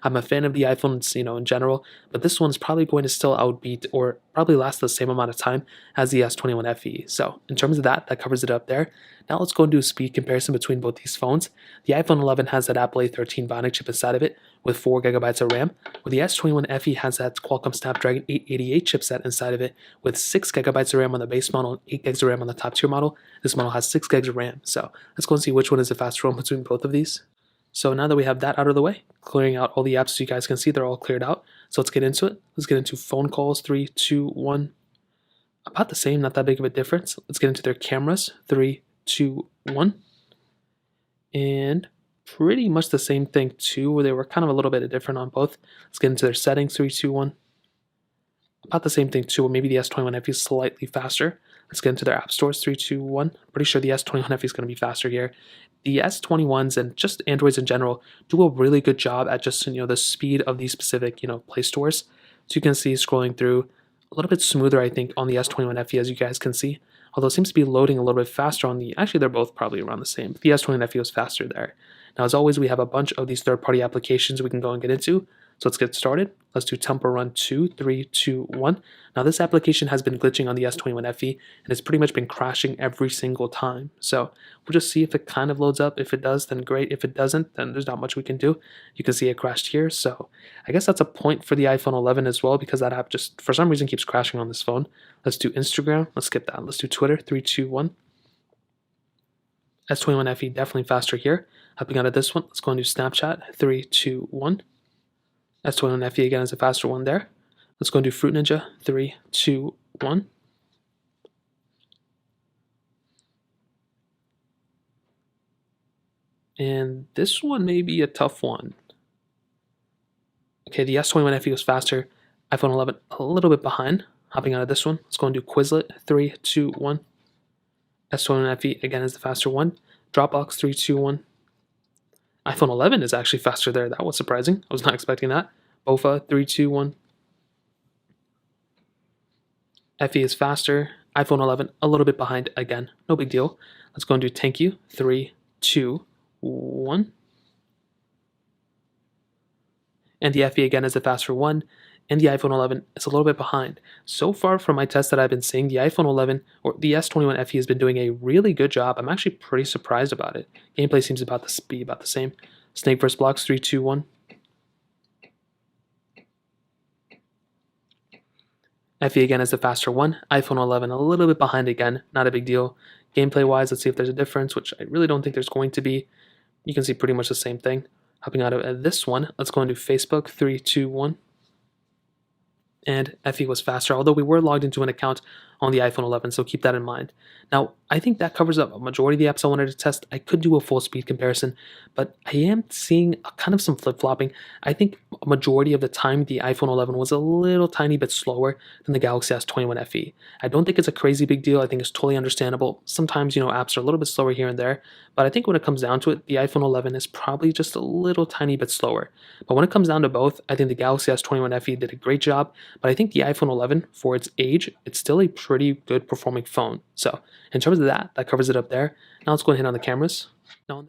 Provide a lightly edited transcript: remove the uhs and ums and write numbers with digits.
I'm a fan of the iPhones, in general, but this one's probably going to still outbeat or probably last the same amount of time as the S21 FE. So in terms of that, that covers it up there. Now let's go and do a speed comparison between both these phones. The iPhone 11 has that Apple A13 Bionic chip inside of it with 4 gigabytes of RAM, where the S21 FE has that Qualcomm Snapdragon 888 chipset inside of it with 6 gigabytes of RAM on the base model and 8 gigs of RAM on the top tier model. This model has 6 gigs of RAM. So let's go and see which one is the faster one between both of these. So now that we have that out of the way, clearing out all the apps so you guys can see they're all cleared out. So let's get into it. Let's get into phone calls. 3, 2, 1. About the same, not that big of a difference. Let's get into their cameras. 3, 2, 1. And pretty much the same thing too, where they were kind of a little bit different on both. Let's get into their settings. 3, 2, 1. About the same thing too, or maybe the S21 FE is slightly faster. Let's get into their app stores. 3, 2, 1. Pretty sure the S21 FE is going to be faster here. The S21s and just Androids in general do a really good job at just the speed of these specific Play stores. So you can see scrolling through a little bit smoother, I think, on the S21 FE, as you guys can see. Although it seems to be loading a little bit faster on the, actually they're both probably around the same, but the S21 FE was faster there. Now as always, we have a bunch of these third-party applications we can go and get into. So let's get started. Let's do Temple Run 2, 3, 2, 1. Now this application has been glitching on the S21 FE and it's pretty much been crashing every single time. So we'll just see if it kind of loads up. If it does, then great. If it doesn't, then there's not much we can do. You can see it crashed here. So I guess that's a point for the iPhone 11 as well, because that app just for some reason keeps crashing on this phone. Let's do Instagram. Let's skip that. Let's do Twitter. 3, 2, 1. S21 FE definitely faster here. Hopping out of this one, let's go and do Snapchat. 3, 2, 1. S21 FE again is a faster one there. Let's go and do Fruit Ninja. 3, 2, 1. And this one may be a tough one. Okay, the S21 FE was faster. iPhone 11 a little bit behind. Hopping out of this one, let's go and do Quizlet. 3, 2, 1. S21 FE again is the faster one. Dropbox. 3, 2, 1. iPhone 11 is actually faster there. That was surprising. I was not expecting that. Bofa. 3, 2, 1. FE is faster. iPhone 11 a little bit behind again. No big deal. Let's go and do Thank You. 3, 2, 1. And the FE again is the faster one. And the iPhone 11 is a little bit behind. So far from my tests that I've been seeing, the iPhone 11 or the S21 FE has been doing a really good job. I'm actually pretty surprised about it. Gameplay seems about to be about the same. Snake vs. Blocks. 3, 2, 1. FE again is the faster one. iPhone 11 a little bit behind again. Not a big deal. Gameplay wise, let's see if there's a difference, which I really don't think there's going to be. You can see pretty much the same thing. Hopping out of this one, let's go and do Facebook. 3, 2, 1. And FE was faster, although we were logged into an account on the iPhone 11, so keep that in mind. Now, I think that covers up a majority of the apps I wanted to test. I could do a full speed comparison, but I am seeing kind of some flip-flopping. I think a majority of the time, the iPhone 11 was a little tiny bit slower than the Galaxy S21 FE. I don't think it's a crazy big deal. I think it's totally understandable. Sometimes, apps are a little bit slower here and there, but I think when it comes down to it, the iPhone 11 is probably just a little tiny bit slower. But when it comes down to both, I think the Galaxy S21 FE did a great job, but I think the iPhone 11, for its age, it's still a pretty good performing phone. So in terms of that covers it up there. Now let's go ahead on the cameras. Now